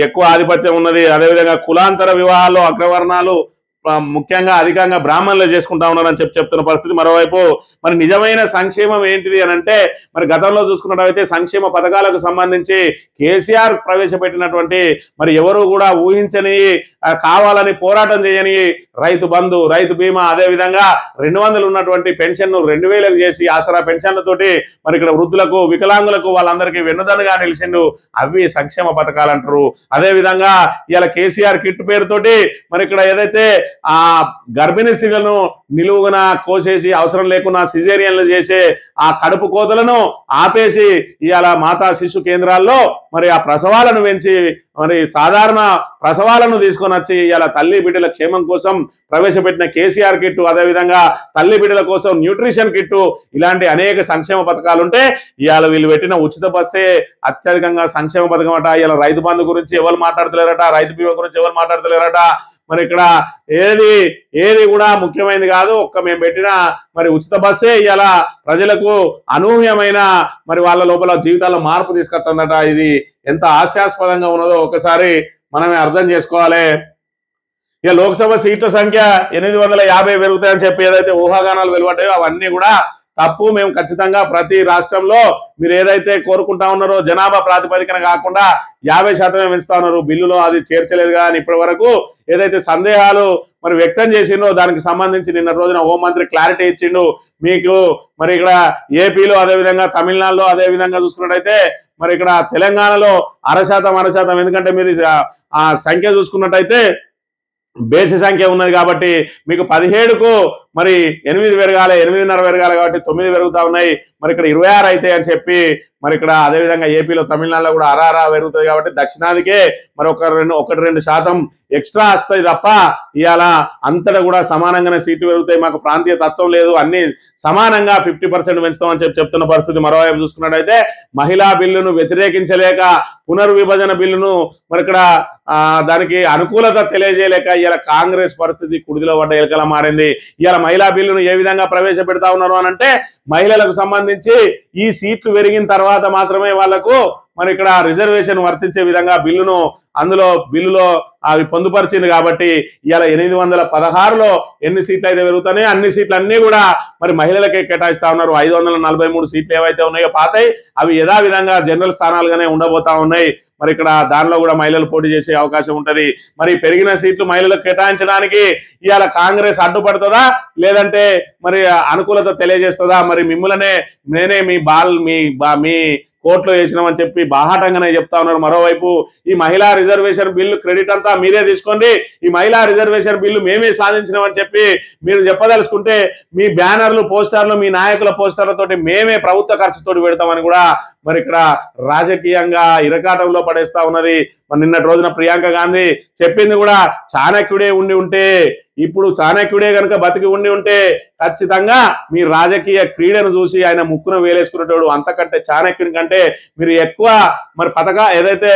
ఎక్కువ ఆధిపత్యం ఉన్నది. అదేవిధంగా కులాంతర వివాహాల్లో అగ్రవర్ణాలు ముఖ్యంగా అధికంగా బ్రాహ్మణులు చేసుకుంటా ఉన్నారని చెప్తున్న పరిస్థితి. మరోవైపు మరి నిజమైన సంక్షేమం ఏంటిది అని అంటే మరి గతంలో చూసుకున్నట్టయితే సంక్షేమ పథకాలకు సంబంధించి కేసీఆర్ ప్రవేశపెట్టినటువంటి మరి ఎవరు కూడా ఊహించని కావాలని పోరాటం చేయని రైతు బంధు, రైతు బీమా, అదేవిధంగా 200 ఉన్నటువంటి పెన్షన్ను 2000 చేసి ఆసరా పెన్షన్లతోటి మరి ఇక్కడ వృద్ధులకు వికలాంగులకు వాళ్ళందరికీ వెన్నుదన్నుగా నిలిచిండు. అవి సంక్షేమ పథకాలు అంటారు. అదేవిధంగా ఇలా కేసీఆర్ కిట్ పేరుతోటి మరి ఇక్కడ ఏదైతే ఆ గర్భిణీ స్త్రీలను నిలువున కోసేసి అవసరం లేకుండా సిజేరియన్లు చేసే ఆ కడుపు కోతలను ఆపేసి ఇవాళ మాతా శిశు కేంద్రాల్లో మరి ఆ ప్రసవాలను పెంచి మరి సాధారణ ప్రసవాలను తీసుకొని వచ్చి ఇవాళ తల్లి బిడ్డల క్షేమం కోసం ప్రవేశపెట్టిన కేసీఆర్ కిట్టు, అదేవిధంగా తల్లి బిడ్డల కోసం న్యూట్రిషన్ కిట్టు, ఇలాంటి అనేక సంక్షేమ పథకాలు ఉంటే ఇవాళ వీళ్ళు పెట్టిన ఉచిత బస్సే అత్యధికంగా సంక్షేమ పథకం అట. ఇవాళ రైతు బంధు గురించి ఎవరు మాట్లాడతలేరట, రైతు బీమా గురించి ఎవరు మాట్లాడతలేరట. మరి ఇక్కడ ఏది కూడా ముఖ్యమైనది కాదు. మేము పెట్టిన మరి ఉచిత బస్సే ఇవాళ ప్రజలకు అనూహ్యమైన మరి వాళ్ళ లోపల జీవితాల్లో మార్పు తీసుకొస్తుందట. ఇది ఎంత హాస్యాస్పదంగా ఉన్నదో ఒకసారి మనమే అర్థం చేసుకోవాలి. ఇక లోక్సభ సీట్ల సంఖ్య 850 పెరుగుతాయని చెప్పి ఏదైతే ఊహాగానాలు వెలువడ్డాయో అవన్నీ కూడా తప్పు. మేము ఖచ్చితంగా ప్రతి రాష్ట్రంలో మీరు ఏదైతే కోరుకుంటా ఉన్నారో జనాభా ప్రాతిపదికన కాకుండా 50% పెంచుతా ఉన్నారు. బిల్లులో అది చేర్చలేదు. కానీ ఇప్పటి వరకు ఏదైతే సందేహాలు మరి వ్యక్తం చేసిండో దానికి సంబంధించి నిన్న రోజున హోంమంత్రి క్లారిటీ ఇచ్చిండు. మీకు మరి ఇక్కడ ఏపీలో, అదేవిధంగా తమిళనాడులో, అదేవిధంగా చూసుకున్నట్టయితే మరి ఇక్కడ తెలంగాణలో 100%. ఎందుకంటే మీరు ఆ సంఖ్య చూసుకున్నట్టయితే బేసి సంఖ్య ఉన్నది కాబట్టి మీకు 17కు మరి 8 పెరగాలి, 8.5 పెరగాలి కాబట్టి 9 పెరుగుతా ఉన్నాయి. మరి ఇక్కడ 26 అయితే అని చెప్పి మరి ఇక్కడ అదేవిధంగా ఏపీలో తమిళనాడులో కూడా అరారా పెరుగుతుంది కాబట్టి దక్షిణాదికే మరి ఒకటి రెండు శాతం ఎక్స్ట్రా వస్తాయి తప్ప ఇవాళ అంతటా కూడా సమానంగానే సీట్లు పెరుగుతాయి, మాకు ప్రాంతీయ తత్వం లేదు, అన్ని సమానంగా 50% పెంచుతామని చెప్తున్న పరిస్థితి. మరోవైపు చూసుకున్నట్టయితే మహిళా బిల్లును వ్యతిరేకించలేక పునర్విభజన బిల్లును మరి ఇక్కడ దానికి అనుకూలత తెలియజేయలేక ఇవాళ కాంగ్రెస్ పరిస్థితి కుడిదిలో పడ్డ ఎలకలా మారింది. ఇవాళ మహిళా బిల్లును ఏ విధంగా ప్రవేశపెడతా ఉన్నారు అని అంటే మహిళలకు సంబంధించి ఈ సీట్లు పెరిగిన తర్వాత మాత్రమే వాళ్లకు మరి ఇక్కడ రిజర్వేషన్ వర్తించే విధంగా బిల్లులో అవి పొందుపరిచింది కాబట్టి ఇవాళ 816లో ఎన్ని సీట్లు అయితే పెరుగుతాయో అన్ని సీట్లు అన్ని కూడా మరి మహిళలకే కేటాయిస్తా ఉన్నారు. 543 సీట్లు ఏవైతే ఉన్నాయో పాతాయి అవి యథావిధంగా జనరల్ స్థానాలుగానే ఉండబోతా ఉన్నాయి. మరి ఇక్కడ దానిలో కూడా మహిళలు పోటీ చేసే అవకాశం ఉంటది. మరి పెరిగిన సీట్లు మహిళలకు కేటాయించడానికి ఇవాళ కాంగ్రెస్ అడ్డుపడుతుందా లేదంటే మరి అనుకూలత తెలియజేస్తుందా? మరి మిమ్మల్నే నేనే మీ కోర్టులో వేసినామని చెప్పి బాహాటంగానే చెప్తా ఉన్నారు. మరోవైపు ఈ మహిళా రిజర్వేషన్ బిల్లు క్రెడిట్ అంతా మీరే తీసుకోండి, ఈ మహిళా రిజర్వేషన్ బిల్లు మేమే సాధించినామని చెప్పి మీరు చెప్పదలుచుకుంటే మీ బ్యానర్లు పోస్టర్లు మీ నాయకుల పోస్టర్లతోటి మేమే ప్రభుత్వ ఖర్చుతోటి పెడతామని కూడా మరి ఇక్కడ రాజకీయంగా ఇరకాటంలో పడేస్తా ఉన్నది. మరి నిన్నటి రోజున ప్రియాంక గాంధీ చెప్పింది కూడా చాణక్యుడే ఉంటే ఇప్పుడు చాణక్యుడే కనుక బతికి ఉంటే ఖచ్చితంగా మీ రాజకీయ క్రీడను చూసి ఆయన ముక్కును వేలేసుకునేటోడు, అంతకంటే చాణక్యుని కంటే మీరు ఎక్కువ మరి ఏదైతే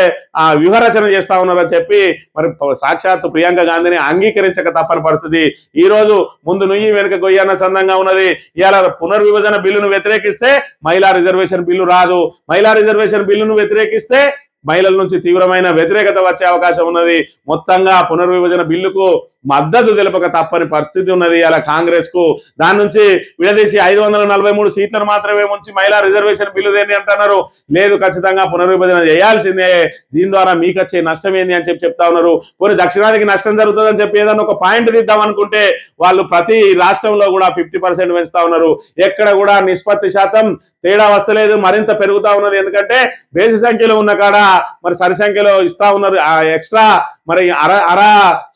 వ్యూహరచన చేస్తా ఉన్నారని చెప్పి మరి సాక్షాత్తు ప్రియాంక గాంధీని అంగీకరించక తప్పని పరిస్థితి. ఈ రోజు ముందు నుయ్యి వెనుక గొయ్యన్న చందంగా ఉన్నది. ఇవాళ పునర్విభజన బిల్లును వ్యతిరేకిస్తే మహిళా రిజర్వేషన్ బిల్లు రాదు, మహిళా రిజర్వేషన్ బిల్లును వ్యతిరేకిస్తే మహిళల నుంచి తీవ్రమైన వ్యతిరేకత వచ్చే అవకాశం ఉన్నది. మొత్తంగా పునర్విభజన బిల్లుకు మద్దతు తెలుపక తప్పని పరిస్థితి ఉన్నది అలా కాంగ్రెస్ కు. దాని నుంచి విడదీసి 543 సీట్లను మాత్రమే ఉంచి మహిళా రిజర్వేషన్ బిల్లు దేని అంటున్నారు. లేదు, ఖచ్చితంగా పునర్విభజన చేయాల్సిందే, దీని ద్వారా మీకు వచ్చే నష్టం ఏంది అని చెప్తా ఉన్నారు. కొన్ని దక్షిణాదికి నష్టం జరుగుతుందని చెప్పి ఏదన్నా ఒక పాయింట్ తీద్దాం అనుకుంటే వాళ్ళు ప్రతి రాష్ట్రంలో కూడా 50% పెంచుతా ఉన్నారు. ఎక్కడ కూడా నిష్పత్తి శాతం తేడా వస్తలేదు, మరింత పెరుగుతా ఉన్నది. ఎందుకంటే బేసి సంఖ్యలో ఉన్న కాడ మరి సరి సంఖ్యలో ఇస్తా ఉన్నారు, ఎక్స్ట్రా మరి అర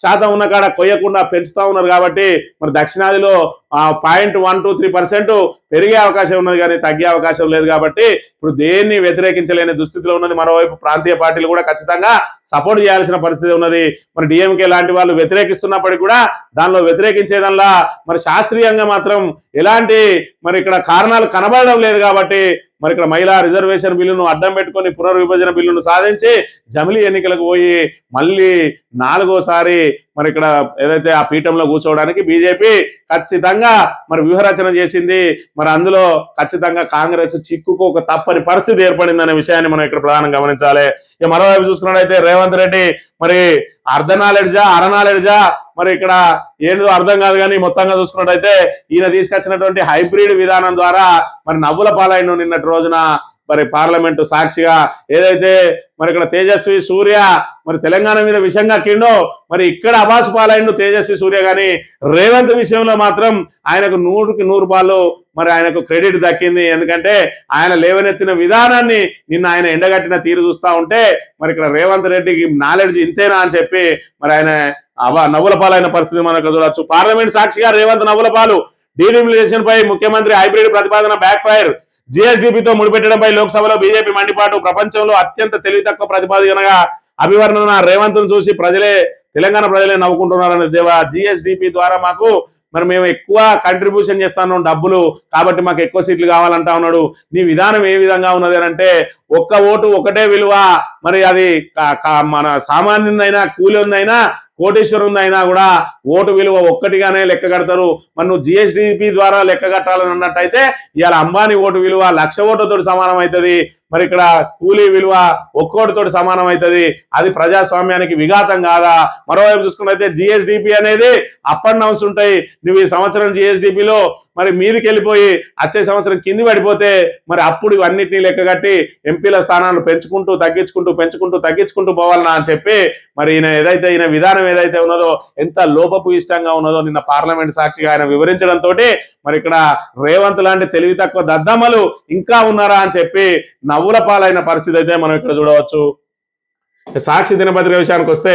శాతం ఉన్న కాడ కొయ్యకుండా పెంచుతా ఉన్నారు. కాబట్టి మరి దక్షిణాదిలో 0.123% పెరిగే అవకాశం ఉన్నది కానీ తగ్గే అవకాశం లేదు. కాబట్టి ఇప్పుడు దేన్ని వ్యతిరేకించలేని దుస్థితిలో ఉన్నది. మరోవైపు ప్రాంతీయ పార్టీలు కూడా ఖచ్చితంగా సపోర్ట్ చేయాల్సిన పరిస్థితి ఉన్నది. మరి డిఎంకే లాంటి వాళ్ళు వ్యతిరేకిస్తున్నప్పటికీ కూడా దానిలో వ్యతిరేకించేదల్లా మరి శాస్త్రీయంగా మాత్రం ఎలాంటి మరి ఇక్కడ కారణాలు కనబడడం లేదు. కాబట్టి మరి ఇక్కడ మహిళా రిజర్వేషన్ బిల్లును అడ్డం పెట్టుకొని పునర్విభజన బిల్లును సాధించి జమిలీ ఎన్నికలకు పోయి మళ్ళీ 4వసారి మరి ఇక్కడ ఏదైతే ఆ పీఠంలో కూర్చోవడానికి బీజేపీ ఖచ్చితంగా మరి వ్యూహరచన చేసింది. మరి అందులో ఖచ్చితంగా కాంగ్రెస్ చిక్కుకోక తప్పని పరిస్థితి ఏర్పడిందనే విషయాన్ని మనం ఇక్కడ ప్రధానంగా గమనించాలి. ఇక మరోవైపు చూసుకున్నట్టయితే రేవంత్ రెడ్డి మరి అర నాలెడ్జా మరి ఇక్కడ ఏందో అర్థం కాదు కానీ మొత్తంగా చూసుకున్నట్టయితే ఈయన తీసుకొచ్చినటువంటి హైబ్రిడ్ విధానం ద్వారా మరి నవ్వుల పాలైన నిన్నటి రోజున మరి పార్లమెంటు సాక్షిగా ఏదైతే మరి ఇక్కడ తేజస్వి సూర్య మరి తెలంగాణ మీద విషయంగా కిండో మరి ఇక్కడ అబాసు పాలైండు తేజస్వి సూర్య కానీ రేవంత్ విషయంలో మాత్రం ఆయనకు 100కి 100 పాలు మరి ఆయనకు క్రెడిట్ దక్కింది. ఎందుకంటే ఆయన లేవనెత్తిన విధానాన్ని నిన్న ఆయన ఎండగట్టిన తీరు చూస్తూ ఉంటే మరి ఇక్కడ రేవంత్ రెడ్డికి నాలెడ్జ్ ఇంతేనా అని చెప్పి మరి ఆయన నవ్వుల పాలైన పరిస్థితి మనకు చూడొచ్చు. పార్లమెంట్ సాక్షిగా రేవంత్ నవ్వుల పాలు, డీలిమిటేషన్ పై ముఖ్యమంత్రి హైబ్రిడ్ ప్రతిపాదన బ్యాక్ ఫైర్, జీఎస్డీపీతో ముడిపెట్టడంపై లోక్సభలో బీజేపీ మండిపాటు, ప్రపంచంలో అత్యంత తెలివి తక్కువ ప్రతిపాదనగా అభివర్ణన, రేవంత్ ను చూసి తెలంగాణ ప్రజలే నవ్వుకుంటున్నారని దేవా. జీఎస్డీపీ ద్వారా మేము ఎక్కువ కంట్రిబ్యూషన్ చేస్తాను డబ్బులు, కాబట్టి మాకు ఎక్కువ సీట్లు కావాలంటా ఉన్నాడు. నీ విధానం ఏ విధంగా ఉన్నది అంటే ఒక్క ఓటు ఒకటే విలువ, మరి అది మన సామాన్యునైనా కూలీనైనా కోటేశ్వరునైనా కూడా ఓటు విలువ ఒక్కటిగానే లెక్క కడతారు. మరి నువ్వు జిఎస్డిపి ద్వారా లెక్క కట్టాలని అన్నట్టయితే ఇవాళ అంబానీ ఓటు విలువ 1,00,000 ఓటుతోటి సమానం అవుతుంది. మరి ఇక్కడ కూలీ విలువ ఒక్కోటితోటి సమానం అవుతుంది. అది ప్రజాస్వామ్యానికి విఘాతం కాదా? మరోవైపు చూసుకున్నట్లయితే జిఎస్డిపి అనేది అప్ అండ్ డౌన్స్ ఉంటాయి. నువ్వు ఈ సంవత్సరం జిఎస్డిపిలో మరి మీదికి వెళ్ళిపోయి వచ్చే సంవత్సరం కింది పడిపోతే మరి అప్పుడు ఇవన్నిటినీ లెక్కగట్టి ఎంపీల స్థానాలు పెంచుకుంటూ పోవాలన్నా అని చెప్పి మరి ఈయన విధానం ఏదైతే ఉన్నదో ఎంత లోపపు ఇష్టంగా ఉన్నదో నిన్న పార్లమెంట్ సాక్షిగా ఆయన వివరించడంతో మరి ఇక్కడ రేవంత్ లాంటి తెలివి తక్కువ దద్దమ్మలు ఇంకా ఉన్నారా అని చెప్పి నవ్వుల పాలైన పరిస్థితి అయితే మనం ఇక్కడ చూడవచ్చు. సాక్షి దినపత్రిక విషయానికి వస్తే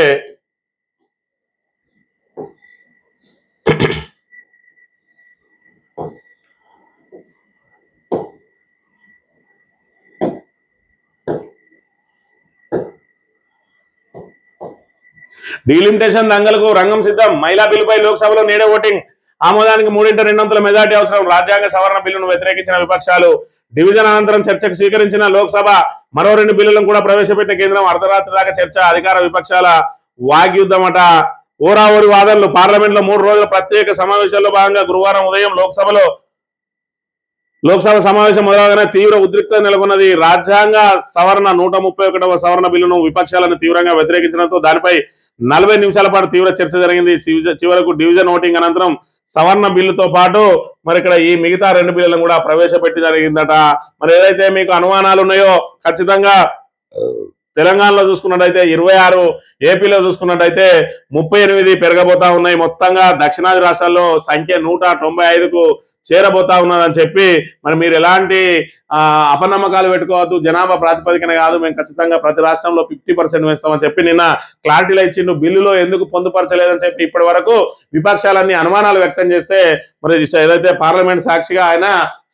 డీలిమిటేషన్ దంగలకు రంగం సిద్ధం. మహిళా బిల్లుపై లోక్సభలో నేడే ఓటింగ్. ఆమోదానికి 3/2 మెజార్టీ అవసరం. రాజ్యాంగ సవరణ బిల్లును వ్యతిరేకించిన విపక్షాలు. డివిజన్ అనంతరం చర్చకు స్వీకరించిన లోక్సభ మరో 2 బిల్లులను కూడా ప్రవేశపెట్టిన కేంద్రం. అర్ధరాత్రి దాకా చర్చ. అధికార విపక్షాల వాగ్యుద్ధమట. ఓరాఓరి వాదనలు. పార్లమెంట్ లో 3 రోజుల ప్రత్యేక సమావేశాల్లో భాగంగా గురువారం ఉదయం లోక్సభ సమావేశం మొదలవగానే తీవ్ర ఉద్రిక్తత నెలకొన్నది. రాజ్యాంగ సవరణ 131వ సవరణ బిల్లును విపక్షాలను తీవ్రంగా వ్యతిరేకించడంతో దానిపై 40 నిమిషాల పాటు తీవ్ర చర్చ జరిగింది. చివరకు డివిజన్ ఓటింగ్ అనంతరం సవరణ బిల్లుతో పాటు మరి ఇక్కడ ఈ మిగతా 2 బిల్లులను కూడా ప్రవేశపెట్టి జరిగిందట. మరి ఏదైతే మీకు అనుమానాలు ఉన్నాయో ఖచ్చితంగా తెలంగాణలో చూసుకున్నట్టయితే 26, ఏపీలో చూసుకున్నట్టయితే 38 పెరగబోతా ఉన్నాయి. మొత్తంగా దక్షిణాది రాష్ట్రాల్లో సంఖ్య 195కు చేరబోతా ఉన్నదని చెప్పి మరి మీరు ఎలాంటి అపనమ్మకాలు పెట్టుకోవద్దు. జనాభా ప్రాతిపదికన కాదు, మేము ఖచ్చితంగా ప్రతి రాష్ట్రంలో 50% వేస్తామని చెప్పి నిన్న క్లారిటీలో ఇచ్చిండు. బిల్లులో ఎందుకు పొందుపరచలేదని చెప్పి ఇప్పటి వరకు విపక్షాలన్నీ అనుమానాలు వ్యక్తం చేస్తే మరి ఏదైతే పార్లమెంట్ సాక్షిగా ఆయన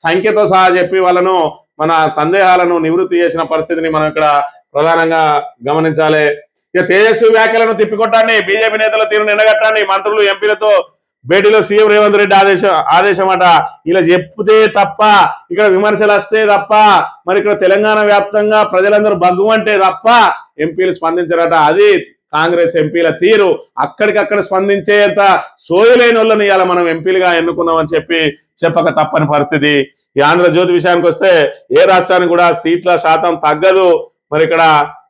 సంఖ్యతో సహా చెప్పి వాళ్ళను మన సందేహాలను నివృత్తి చేసిన పరిస్థితిని మనం ఇక్కడ ప్రధానంగా గమనించాలి. ఇక తేజస్వి వ్యాఖ్యలను తిప్పికొట్టండి. బీజేపీ నేతల తీరును ఎండగట్టండి. మంత్రులు ఎంపీలతో భేటీలో సీఎం రేవంత్ రెడ్డి ఆదేశమట. ఇలా చెప్తే తప్ప, ఇక్కడ విమర్శలు వస్తే తప్ప, మరి ఇక్కడ తెలంగాణ వ్యాప్తంగా ప్రజలందరూ బగ్గుమంటే తప్ప ఎంపీలు స్పందించారట. అది కాంగ్రెస్ ఎంపీల తీరు. అక్కడికక్కడ స్పందించేంత సోయలేని వాళ్ళని ఇవాళ మనం ఎంపీలుగా ఎన్నుకున్నామని చెప్పి చెప్పక తప్పని పరిస్థితి. ఈ ఆంధ్రజ్యోతి విషయానికి వస్తే ఏ రాష్ట్రానికి కూడా సీట్ల శాతం తగ్గదు. మరి ఇక్కడ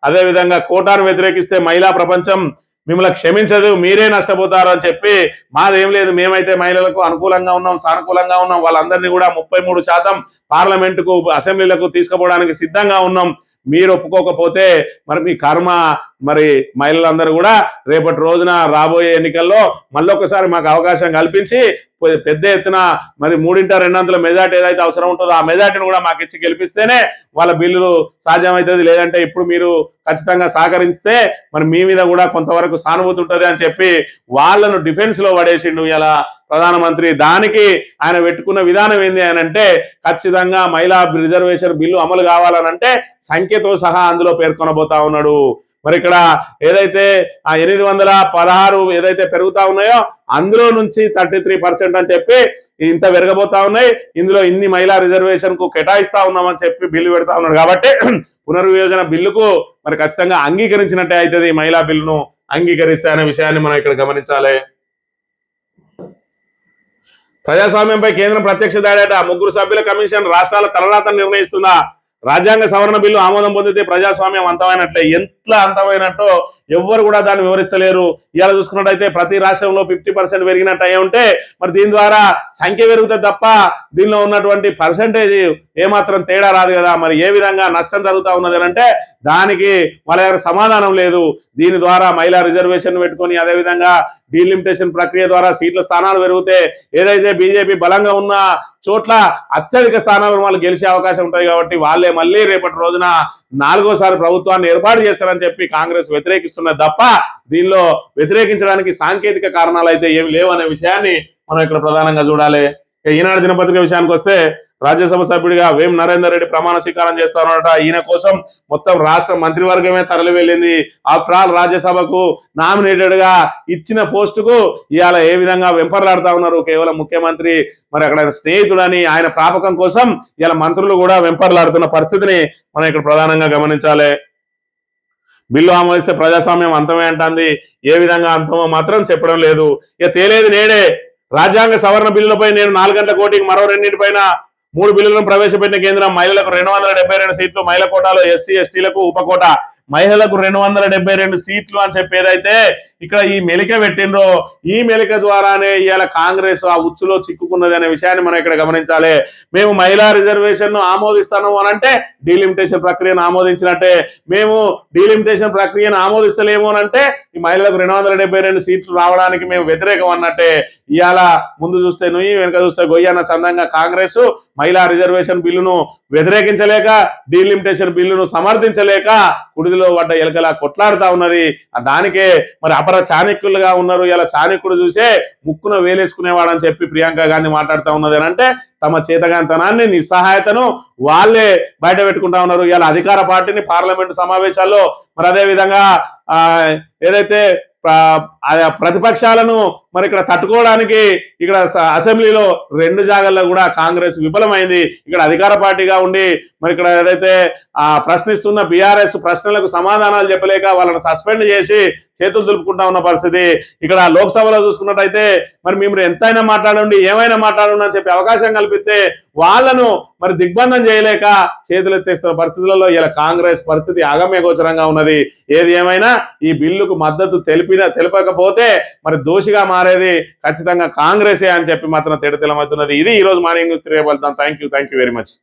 అదే విధంగా కోటాను వ్యతిరేకిస్తే మహిళా ప్రపంచం మిమ్మల్ని క్షమించదు, మీరే నష్టపోతారు అని చెప్పి మాదేం లేదు, మేమైతే మహిళలకు అనుకూలంగా ఉన్నాం, సానుకూలంగా ఉన్నాం, వాళ్ళందరినీ కూడా 33% పార్లమెంటుకు అసెంబ్లీలకు తీసుకుపోవడానికి సిద్ధంగా ఉన్నాం. మీరు ఒప్పుకోకపోతే మరి మీ కర్మ. మరి మహిళలందరూ కూడా రేపటి రోజున రాబోయే ఎన్నికల్లో మళ్ళొకసారి మాకు అవకాశం కల్పించి పెద్ద ఎత్తున మరి 3/2 మెజార్టీ ఏదైతే అవసరం ఉంటుందో ఆ మెజార్టీని కూడా మాకు ఇచ్చి గెలిపిస్తేనే వాళ్ళ బిల్లులు సాధ్యమవుతుంది. లేదంటే ఇప్పుడు మీరు ఖచ్చితంగా సహకరిస్తే మరి మీ మీద కూడా కొంతవరకు సానుభూతి ఉంటుంది అని చెప్పి వాళ్ళను డిఫెన్స్ లో పడేసిండు ఇలా ప్రధానమంత్రి. దానికి ఆయన పెట్టుకున్న విధానం ఏంది అని అంటే ఖచ్చితంగా మహిళా రిజర్వేషన్ బిల్లు అమలు కావాలనంటే సంఖ్యతో సహా అందులో పేర్కొనబోతా ఉన్నాడు. మరి ఇక్కడ ఏదైతే 816 ఏదైతే పెరుగుతా ఉన్నాయో అందులో నుంచి 33% అని చెప్పి ఇంత పెరగబోతా ఉన్నాయి. ఇందులో ఇన్ని మహిళా రిజర్వేషన్ కు కేటాయిస్తా ఉన్నామని చెప్పి బిల్లు పెడతా ఉన్నాడు. కాబట్టి పునర్వియోజన బిల్లుకు మరి ఖచ్చితంగా అంగీకరించినట్టే అవుతుంది. మహిళా బిల్లును అంగీకరిస్తే అనే విషయాన్ని మనం ఇక్కడ గమనించాలి. ప్రజాస్వామ్యంపై కేంద్రం ప్రత్యక్ష దాడేట. 3 సభ్యుల కమిషన్ రాష్ట్రాల తలరాతను నిర్ణయిస్తుందా? రాజ్యాంగ సవరణ బిల్లు ఆమోదం పొందితే ప్రజాస్వామ్యం అంతమైనట్లే. ఎంత అంతమైనట్టో ఎవ్వరు కూడా దాన్ని వివరిస్తలేరు. ఇవాళ చూసుకున్నట్టయితే ప్రతి రాష్ట్రంలో 50% పెరిగినట్టు అయ్యి ఉంటే మరి దీని ద్వారా సంఖ్య పెరుగుతుంది తప్ప దీనిలో ఉన్నటువంటి పర్సంటేజ్ ఏమాత్రం తేడా రాదు కదా. మరి ఏ విధంగా నష్టం జరుగుతూ ఉన్నది అంటే దానికి వాళ్ళ దగ్గర సమాధానం లేదు. దీని ద్వారా మహిళా రిజర్వేషన్ పెట్టుకొని అదేవిధంగా డీలిమిటేషన్ ప్రక్రియ ద్వారా సీట్ల స్థానాలు పెరిగితే ఏదైతే బీజేపీ బలంగా ఉన్న చోట్ల అత్యధిక స్థానాలను వాళ్ళు గెలిచే అవకాశం ఉంటాయి. కాబట్టి వాళ్ళే మళ్ళీ రేపటి రోజున 4వ ప్రభుత్వాన్ని ఏర్పాటు చేస్తారని చెప్పి కాంగ్రెస్ వ్యతిరేకిస్తున్నది తప్ప దీనిలో వ్యతిరేకించడానికి సాంకేతిక కారణాలు అయితే ఏమి లేవు అనే విషయాన్ని మనం ఇక్కడ ప్రధానంగా చూడాలి. ఈనాడు దినపత్రిక విషయానికి వస్తే రాజ్యసభ సభ్యుడిగా వేం నరేందర్ రెడ్డి ప్రమాణ స్వీకారం చేస్తారన్నట. ఈయన కోసం మొత్తం రాష్ట్ర మంత్రివర్గమే తరలి వెళ్ళింది. ఆఫ్టర్ ఆల్ రాజ్యసభకు నామినేటెడ్ గా ఇచ్చిన పోస్టుకు ఇవాళ ఏ విధంగా వెంపర్లాడుతా ఉన్నారు. కేవలం ముఖ్యమంత్రి మరి అక్కడ స్నేహితుడని ఆయన ప్రాపకం కోసం ఇలా మంత్రులు కూడా వెంపర్లాడుతున్న పరిస్థితిని మనం ఇక్కడ ప్రధానంగా గమనించాలి. బిల్లు ఆమోదిస్తే ప్రజాస్వామ్యం అంతమే అంటుంది. ఏ విధంగా అంతమో మాత్రం చెప్పడం లేదు. ఇక తేలేది నేడే. రాజ్యాంగ సవరణ బిల్లులపై నేను 4 గంటల కోటింగ్. మరో 2 3 బిల్లులను ప్రవేశపెట్టిన కేంద్రం. మహిళలకు 272 సీట్లు. మహిళ కోటాలో ఎస్సీ ఎస్టీలకు ఉపకోట. మహిళలకు 272 సీట్లు అని చెప్పి ఏదైతే ఇక్కడ ఈ మెలిక పెట్టిండ్రో ఈ మెలిక ద్వారానే ఇవాళ కాంగ్రెస్ ఆ ఉచ్చులో చిక్కుకున్నది అనే విషయాన్ని మనం ఇక్కడ గమనించాలి. మేము మహిళా రిజర్వేషన్ ను ఆమోదిస్తాను అనంటే డీలిమిటేషన్ ప్రక్రియను ఆమోదించినట్టే. మేము డీలిమిటేషన్ ప్రక్రియను ఆమోదిస్తలేము అనంటే ఈ మహిళలకు 272 సీట్లు రావడానికి మేము వ్యతిరేకం అన్నట్టే. ఇవాళ ముందు చూస్తే నుయ్యి వెనుక చూస్తే గొయ్యన్న చందంగా కాంగ్రెస్ మహిళా రిజర్వేషన్ బిల్లును వ్యతిరేకించలేక డీలిమిటేషన్ బిల్లును సమర్థించలేక కుడిదిలో పడ్డ ఎలకలా కొట్లాడుతా ఉన్నది. దానికే మరి అపర చాణక్యులుగా ఉన్నారు. ఇలా చాణక్యుడు చూసే ముక్కున వేలేసుకునేవాడని చెప్పి ప్రియాంక గాంధీ మాట్లాడుతూ ఉన్నది అని అంటే తమ చేతగాంతనాన్ని నిస్సహాయతను వాళ్ళే బయట పెట్టుకుంటా ఉన్నారు. ఇలా అధికార పార్టీని పార్లమెంటు సమావేశాల్లో మరి అదే విధంగా ఏదైతే ప్రతిపక్షాలను మరి ఇక్కడ తట్టుకోవడానికి ఇక్కడ అసెంబ్లీలో 2 జాగాల్లో కూడా కాంగ్రెస్ విఫలమైంది. ఇక్కడ అధికార పార్టీగా ఉండి మరి ఇక్కడ ఏదైతే ప్రశ్నిస్తున్న బీఆర్ఎస్ ప్రశ్నలకు సమాధానాలు చెప్పలేక వాళ్ళని సస్పెండ్ చేసి చేతులు దులుపుకుంటా ఉన్న పరిస్థితి. ఇక్కడ లోక్సభలో చూసుకున్నట్టయితే మరి మేము ఎంతైనా మాట్లాడండి ఏమైనా మాట్లాడండి అని చెప్పి అవకాశం కల్పిస్తే వాళ్ళను మరి దిగ్బంధం చేయలేక చేతులు ఎత్తేస్తున్న పరిస్థితులలో ఇలా కాంగ్రెస్ పరిస్థితి అగమ్య గోచరంగా ఉన్నది. ఏది ఏమైనా ఈ బిల్లుకు మద్దతు తెలిపకపోతే మరి దోషిగా మారేది ఖచ్చితంగా కాంగ్రెసే అని చెప్పి మాత్రం తేటతెల్లమవుతున్నది. ఇది ఈ రోజు మార్నింగ్ న్యూస్. రేపు వెళ్తాం. Thank you very much.